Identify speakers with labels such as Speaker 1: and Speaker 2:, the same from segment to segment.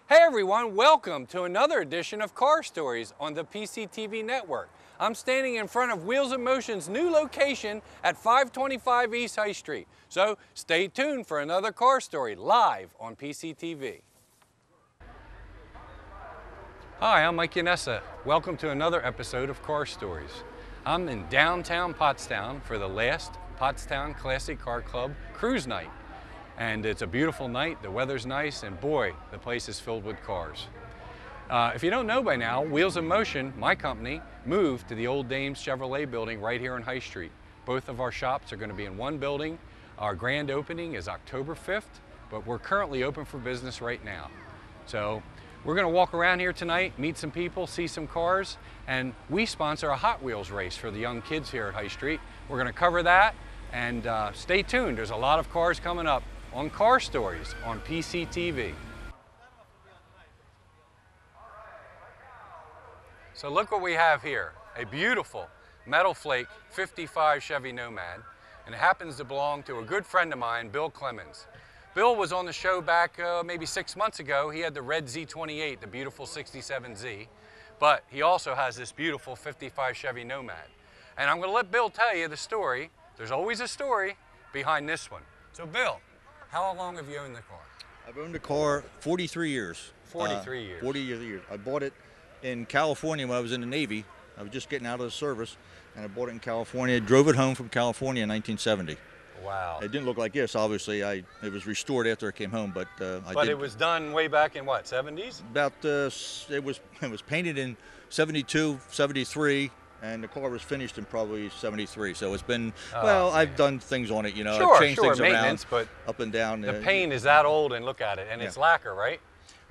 Speaker 1: Hey everyone, welcome to another edition of Car Stories on the PCTV network. I'm standing in front of Wheels in Motion's new location at 525 East High Street. So stay tuned for another car story live on PCTV. Hi, I'm Mike Yanessa. Welcome to another episode of Car Stories. I'm in downtown Pottstown for the last Pottstown Classic Car Club Cruise Night. And it's a beautiful night, the weather's nice, and boy, the place is filled with cars. If you don't know by now, Wheels in Motion, my company, moved to the old Dames Chevrolet building right here on High Street. Both of our shops are going to be in one building. Our grand opening is October 5th, but we're currently open for business right now. So we're going to walk around here tonight, meet some people, see some cars, and we sponsor a Hot Wheels race for the young kids here at High Street. We're going to cover that, and stay tuned. There's a lot of cars coming up on Car Stories on PCTV. So look what we have here, a beautiful metal flake 55 Chevy Nomad, and it happens to belong to a good friend of mine, Bill Clemens. Bill was on the show back maybe 6 months ago. He had the red Z28, the beautiful 67Z, but he also has this beautiful 55 Chevy Nomad. And I'm going to let Bill tell you the story. There's always a story behind this one. So Bill, how long have you owned the car?
Speaker 2: I've owned the car 43 years.
Speaker 1: 43 years.
Speaker 2: 40 years. I bought it in California when I was in the Navy. I was just getting out of the service, and I bought it in California. Drove it home from California in 1970.
Speaker 1: Wow.
Speaker 2: It didn't look like this, obviously. It was restored after I came home, but
Speaker 1: it was done way back in what, 70s?
Speaker 2: About it was painted in 72, 73. And the car was finished in probably 73, so it's been, well, man. I've done things on it, you know,
Speaker 1: Sure,
Speaker 2: I've changed things
Speaker 1: maintenance,
Speaker 2: around,
Speaker 1: but
Speaker 2: up and down.
Speaker 1: The paint is that old, and look at it, and it's lacquer, right?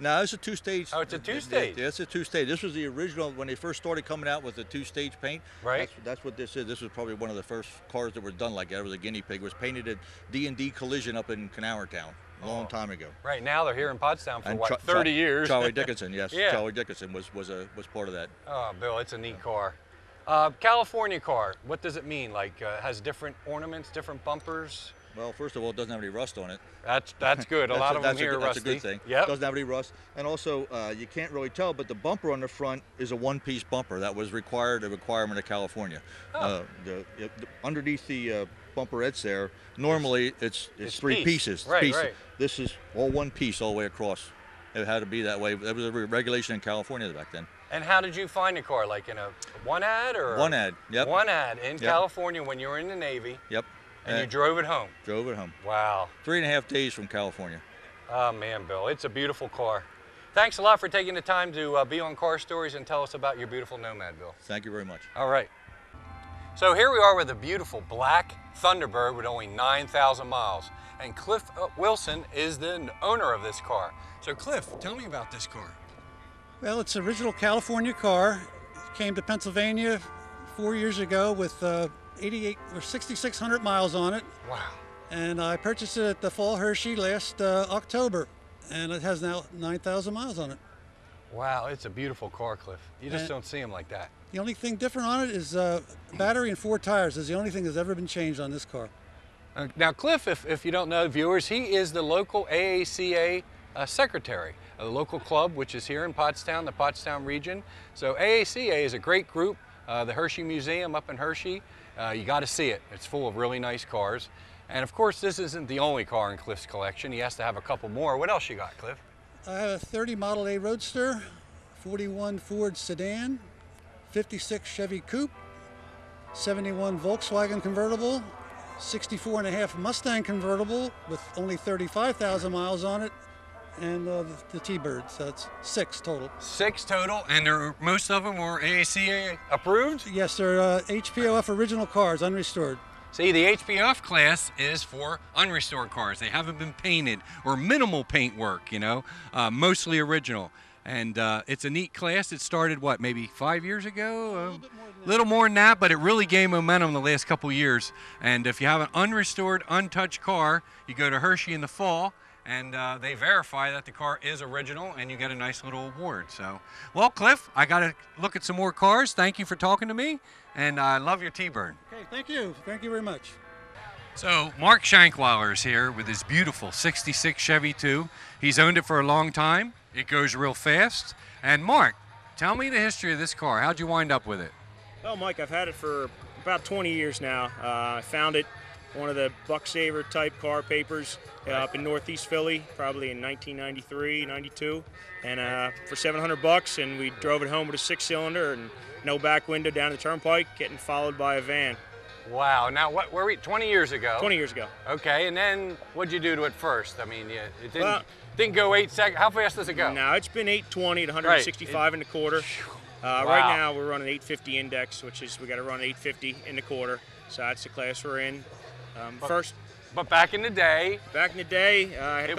Speaker 2: No, it's a two-stage.
Speaker 1: Oh, it's a two-stage?
Speaker 2: Yeah, it's a two-stage. This was the original, when they first started coming out with the two-stage paint.
Speaker 1: Right.
Speaker 2: That's what this is. This was probably one of the first cars that were done like that. It was a guinea pig. It was painted at D&D Collision up in Canowertown a long time ago.
Speaker 1: Right, now they're here in Pottstown for what, 30 years?
Speaker 2: Charlie Dickinson, yes.
Speaker 1: Yeah.
Speaker 2: Charlie Dickinson was part of that.
Speaker 1: Oh, Bill, it's a neat car. California car, what does it mean? Like, has different ornaments, different bumpers?
Speaker 2: Well, first of all, it doesn't have any rust on it.
Speaker 1: That's good. A lot of them here are rusty.
Speaker 2: That's a good thing.
Speaker 1: Yep.
Speaker 2: It doesn't have any rust. And also, you can't really tell, but the bumper on the front is a one-piece bumper. That was a requirement of California.
Speaker 1: Oh.
Speaker 2: Underneath the bumperettes there, normally it's three pieces.
Speaker 1: Right, right.
Speaker 2: This is all one piece all the way across. It had to be that way. That was a regulation in California back then.
Speaker 1: And how did you find the car? Like in a one ad or?
Speaker 2: One ad, yep.
Speaker 1: One ad in California when you were in the Navy.
Speaker 2: Yep.
Speaker 1: And you drove it home?
Speaker 2: Drove it home.
Speaker 1: Wow.
Speaker 2: 3.5 days from California.
Speaker 1: Oh man, Bill, it's a beautiful car. Thanks a lot for taking the time to be on Car Stories and tell us about your beautiful Nomad, Bill.
Speaker 2: Thank you very much.
Speaker 1: All right. So here we are with a beautiful black Thunderbird with only 9,000 miles. And Cliff Wilson is the owner of this car. So Cliff, tell me about this car.
Speaker 3: Well, it's an original California car. It came to Pennsylvania 4 years ago with 88 or 6,600 miles on it.
Speaker 1: Wow.
Speaker 3: And I purchased it at the Fall Hershey last October, and it has now 9,000 miles on it.
Speaker 1: Wow, it's a beautiful car, Cliff. You just don't see them like that.
Speaker 3: The only thing different on it is battery and 4 tires is the only thing that's ever been changed on this car.
Speaker 1: Now, Cliff, if you don't know, viewers, he is the local AACA secretary of the local club, which is here in Pottstown, the Pottstown region. So AACA is a great group. The Hershey Museum up in Hershey, you got to see it. It's full of really nice cars. And of course, this isn't the only car in Cliff's collection. He has to have a couple more. What else you got, Cliff?
Speaker 3: I have a 30 Model A Roadster, 41 Ford Sedan, 56 Chevy Coupe, 71 Volkswagen convertible, 64.5 Mustang convertible with only 35,000 miles on it, and the T-Bird, so it's 6 total.
Speaker 1: 6 total, and most of them were AACA approved?
Speaker 3: Yes, they're HPOF original cars, unrestored.
Speaker 1: See, the HPF class is for unrestored cars. They haven't been painted or minimal paint work, you know, mostly original. And it's a neat class. It started, what, maybe 5 years ago? A little more than that, but it really gained momentum the last couple years. And if you have an unrestored, untouched car, you go to Hershey in the fall, and they verify that the car is original, and you get a nice little award. So, well, Cliff, I got to look at some more cars. Thank you for talking to me, and I love your T-Bird.
Speaker 3: Okay, thank you. Thank you very much.
Speaker 1: So Mark Shankweiler is here with his beautiful 66 Chevy 2. He's owned it for a long time. It goes real fast. And Mark, tell me the history of this car. How'd you wind up with it?
Speaker 4: Well, Mike, I've had it for about 20 years now. I found it one of the buck saver type car papers up in Northeast Philly, probably in 1993, 92, and for $700, and we drove it home with a 6-cylinder and no back window down the turnpike, getting followed by a van.
Speaker 1: Wow. Now, what were we? 20 years ago.
Speaker 4: 20 years ago.
Speaker 1: Okay. And then, what'd you do to it first? I mean, it didn't go 8 seconds. How fast does it go?
Speaker 4: Now it's been 820 at 165 in the quarter.
Speaker 1: Wow.
Speaker 4: Right now we're running 850 index, which is we got to run 850 in the quarter. So that's the class we're in.
Speaker 1: But back in the day.
Speaker 4: Back in the day, I had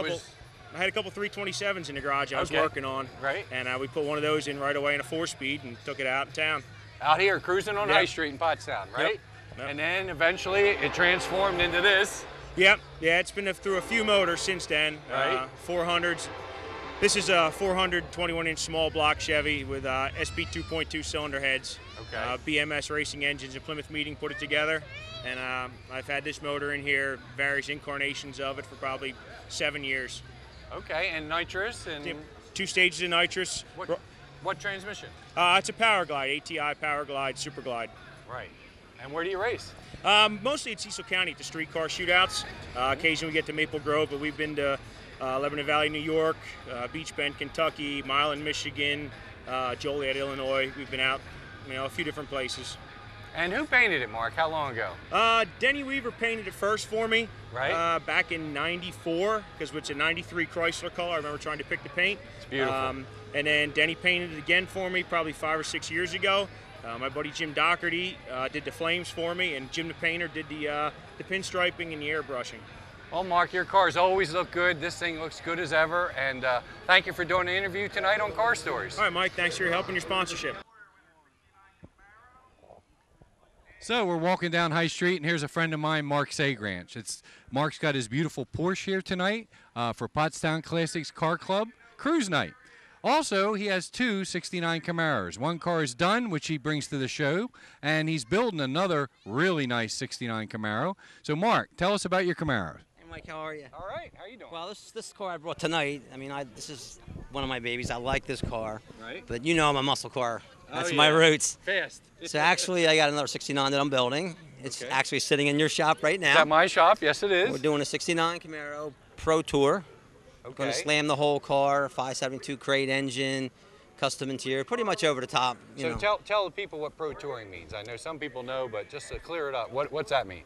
Speaker 4: a couple 327s in the garage I was working on.
Speaker 1: Right.
Speaker 4: And we put one of those in right away in a 4-speed and took it out in town.
Speaker 1: Out here cruising on High Street in Pottstown, right?
Speaker 4: Yep. Yep.
Speaker 1: And then eventually it transformed into this.
Speaker 4: Yep. Yeah, it's been through a few motors since then.
Speaker 1: Right.
Speaker 4: 400s. This is a 400 21-inch small block Chevy with SP 2.2 cylinder heads.
Speaker 1: Okay.
Speaker 4: BMS racing engines. A Plymouth Meeting put it together. And I've had this motor in here, various incarnations of it, for probably 7 years.
Speaker 1: Okay, and nitrous and
Speaker 4: 2 stages of nitrous.
Speaker 1: What transmission?
Speaker 4: It's a Power Glide, ATI Power Glide, Super Glide.
Speaker 1: Right. And where do you race?
Speaker 4: Mostly at Cecil County at the streetcar shootouts. Occasionally we get to Maple Grove, but we've been to Lebanon Valley, New York, Beach Bend, Kentucky, Milan, Michigan, Joliet, Illinois. We've been out, a few different places.
Speaker 1: And who painted it, Mark? How long ago?
Speaker 4: Denny Weaver painted it first for me.
Speaker 1: Right.
Speaker 4: Back in '94, because it's a '93 Chrysler color. I remember trying to pick the paint.
Speaker 1: It's beautiful.
Speaker 4: And then Denny painted it again for me probably 5 or 6 years ago. My buddy Jim Doherty did the flames for me, and Jim the painter did the pinstriping and the airbrushing.
Speaker 1: Well, Mark, your cars always look good. This thing looks good as ever. And thank you for doing the interview tonight on Car Stories.
Speaker 4: All right, Mike, thanks for your help and your sponsorship.
Speaker 1: So we're walking down High Street, and here's a friend of mine, Mark Sagranch. Mark's got his beautiful Porsche here tonight for Pottstown Classics Car Club Cruise Night. Also, he has 2 '69 Camaros. One car is done, which he brings to the show, and he's building another really nice '69 Camaro. So, Mark, tell us about your Camaros.
Speaker 5: Hey, Mike, how are you?
Speaker 1: All right, how you doing?
Speaker 5: Well, this car I brought tonight, this is one of my babies. I like this car.
Speaker 1: Right.
Speaker 5: But I'm a muscle car. That's
Speaker 1: yeah.
Speaker 5: my roots.
Speaker 1: Fast.
Speaker 5: So actually, I got another '69 that I'm building. It's actually sitting in your shop right now.
Speaker 1: Is that my shop? Yes, it is.
Speaker 5: We're doing a '69 Camaro Pro Tour.
Speaker 1: Okay.
Speaker 5: Going to slam the whole car, 572 crate engine, custom interior, pretty much over the top.
Speaker 1: So tell the people what Pro Touring means. I know some people know, but just to clear it up, what's that mean?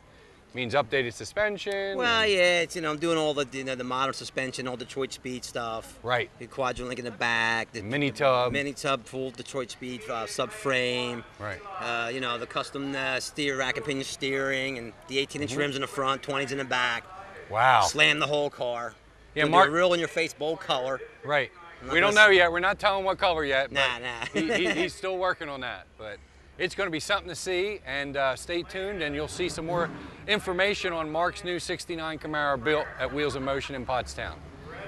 Speaker 1: Means updated suspension?
Speaker 5: Well, yeah, it's I'm doing all the the modern suspension, all Detroit Speed stuff.
Speaker 1: Right.
Speaker 5: The quadrant link in the back. The
Speaker 1: mini tub.
Speaker 5: Mini tub, full Detroit Speed subframe.
Speaker 1: Right.
Speaker 5: The custom steer rack and pinion steering, and the 18-inch rims in the front, 20s in the back.
Speaker 1: Wow.
Speaker 5: Slam the whole car.
Speaker 1: Yeah,
Speaker 5: Mark. A real in-your-face bold color.
Speaker 1: Right. We don't know yet. We're not telling what color yet.
Speaker 5: Nah.
Speaker 1: He's still working on that, but. It's going to be something to see, and stay tuned, and you'll see some more information on Mark's new '69 Camaro built at Wheels in Motion in Pottstown.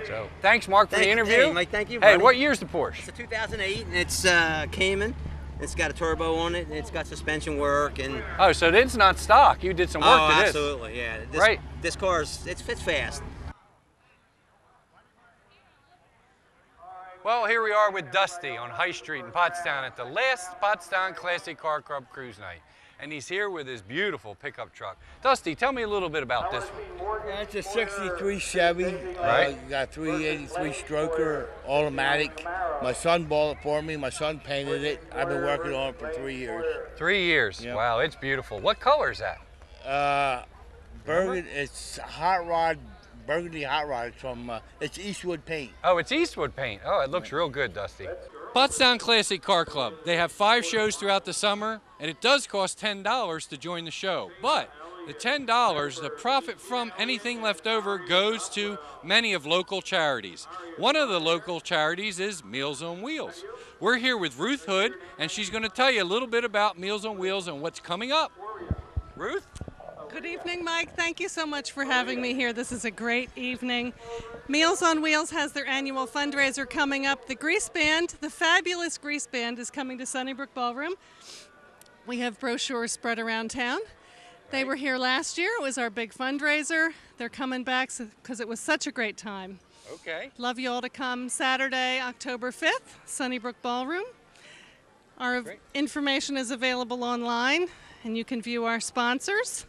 Speaker 1: So, thanks, Mark, for the interview.
Speaker 5: Hey, Mike, thank you.
Speaker 1: Hey,
Speaker 5: buddy.
Speaker 1: what year's the Porsche?
Speaker 5: It's a 2008, and it's Cayman. It's got a turbo on it, and it's got suspension work. And
Speaker 1: oh, so it's not stock. You did some work to this.
Speaker 5: Absolutely, yeah. This car fits fast.
Speaker 1: Well, here we are with Dusty on High Street in Pottstown at the last Pottstown Classic Car Club Cruise Night. And he's here with his beautiful pickup truck. Dusty, tell me a little bit about this one.
Speaker 6: That's a '63 Chevy.
Speaker 1: Right.
Speaker 6: Got 383 stroker, automatic. My son bought it for me. My son painted it. I've been working on it for 3 years.
Speaker 1: 3 years.
Speaker 6: Yep.
Speaker 1: Wow, it's beautiful. What color is that?
Speaker 6: Burgundy. It's hot rod. Burgundy hot rod. It's from it's Eastwood paint.
Speaker 1: Oh, it's Eastwood paint. Oh, it looks real good, Dusty. Pottstown Classic Car Club. They have 5 shows throughout the summer, and it does cost $10 to join the show. But the $10, the profit from anything left over goes to many of local charities. One of the local charities is Meals on Wheels. We're here with Ruth Hood, and she's going to tell you a little bit about Meals on Wheels and what's coming up. Ruth?
Speaker 7: Good evening, Mike. Thank you so much for having me here. This is a great evening. Meals on Wheels has their annual fundraiser coming up. The Grease Band, the fabulous Grease Band, is coming to Sunnybrook Ballroom. We have brochures spread around town. They were here last year. It was our big fundraiser. They're coming back because it was such a great time.
Speaker 1: Okay.
Speaker 7: Love you all to come Saturday, October 5th, Sunnybrook Ballroom. Our information is available online, and you can view our sponsors.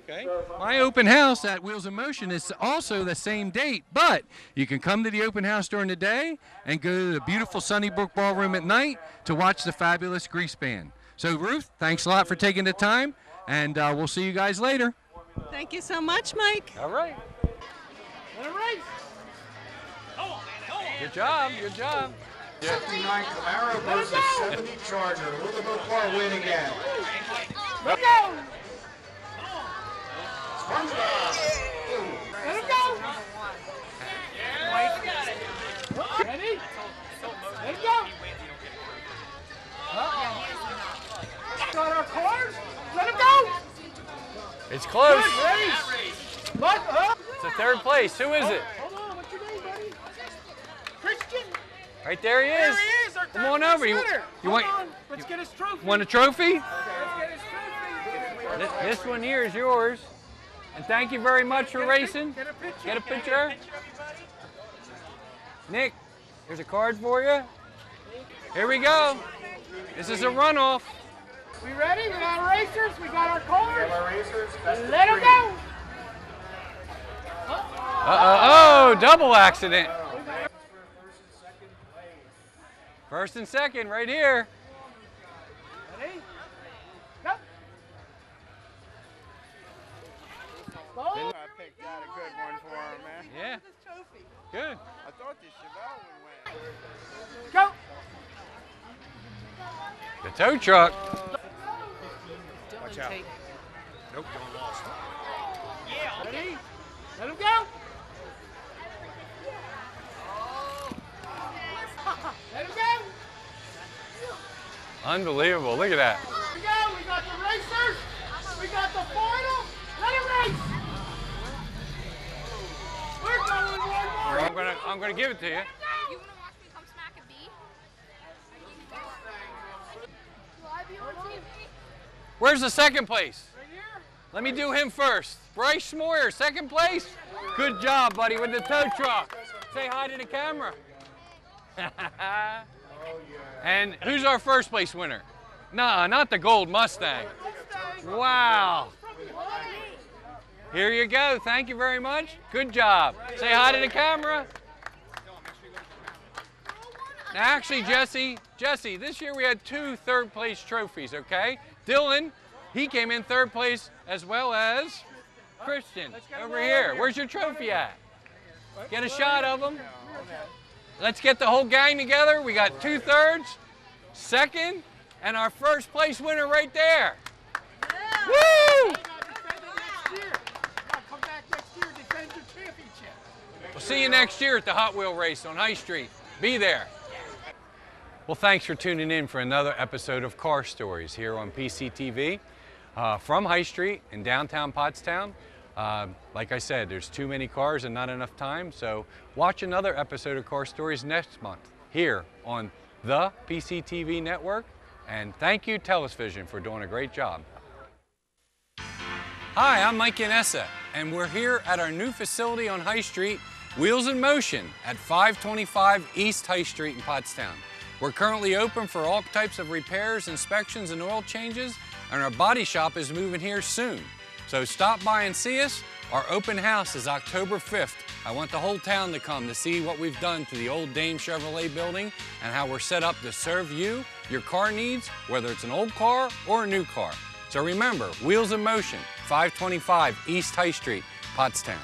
Speaker 1: Okay. My open house at Wheels in Motion is also the same date, but you can come to the open house during the day and go to the beautiful Sunnybrook Ballroom at night to watch the fabulous Grease Band. So, Ruth, thanks a lot for taking the time, and we'll see you guys later.
Speaker 7: Thank you so much, Mike.
Speaker 1: All right. Good job, good job.
Speaker 8: 59 Camaro versus 70 Charger. Will the car win again?
Speaker 9: Let go! Let him go! Ready? Let him go! Got our cars? Let him go!
Speaker 1: It's close.
Speaker 9: Good race!
Speaker 1: It's a third place. Who is it?
Speaker 9: Hold on, what's your name, buddy? Christian!
Speaker 1: Right there he is.
Speaker 9: There he is, our
Speaker 1: Come on over. You
Speaker 9: Hold on, let's get his trophy.
Speaker 1: want a trophy?
Speaker 9: Let's get his trophy.
Speaker 1: This one here is yours. And thank you very much for racing.
Speaker 9: Get a picture.
Speaker 1: Get a picture. Nick, here's a card for you. Here we go. This is a runoff.
Speaker 9: We ready? We got our racers. We got our cars.
Speaker 8: We have our racers.
Speaker 9: Let them go.
Speaker 1: Oh, double accident. First and second right here.
Speaker 9: Ready? Go.
Speaker 10: I picked out a good one for him, man.
Speaker 1: Yeah. Good.
Speaker 10: I thought the Chevelle would win.
Speaker 9: Go.
Speaker 1: The tow truck.
Speaker 10: Watch out. Nope, don't lost.
Speaker 9: Ready? Let him go. Let him go.
Speaker 1: Unbelievable. Look at that.
Speaker 9: We go. We got the racers. We got the final. Let him race. We're going one more.
Speaker 1: I'm gonna give it to you.
Speaker 11: You want to watch me come smack a bee? Will I be on TV?
Speaker 1: Where's the second place?
Speaker 9: Right here.
Speaker 1: Let me do him first. Bryce Schmoyer, second place. Good job, buddy, with the tow truck. Say hi to the camera. And who's our first place winner? Nah, not the gold Mustang. Wow. Here you go. Thank you very much. Good job. Say hi to the camera. Now, actually, Jesse, this year we had 2 third place trophies, okay? Dylan, he came in third place as well as Christian over here. Where's your trophy at? Get a shot of him. Let's get the whole gang together. We got 2 thirds, second, and our first place winner right there. Woo!
Speaker 9: Come back next year, defend your championship.
Speaker 1: We'll see you next year at the Hot Wheel race on High Street. Be there. Well, thanks for tuning in for another episode of Car Stories here on PCTV from High Street in downtown Pottstown. Like I said, there's too many cars and not enough time, so watch another episode of Car Stories next month here on the PCTV network. And thank you, Television, for doing a great job. Hi, I'm Mike Yanessa, and we're here at our new facility on High Street, Wheels in Motion, at 525 East High Street in Pottstown. We're currently open for all types of repairs, inspections, and oil changes, and our body shop is moving here soon. So stop by and see us. Our open house is October 5th. I want the whole town to come to see what we've done to the old Dame Chevrolet building and how we're set up to serve you, your car needs, whether it's an old car or a new car. So remember, Wheels in Motion, 525 East High Street, Pottstown.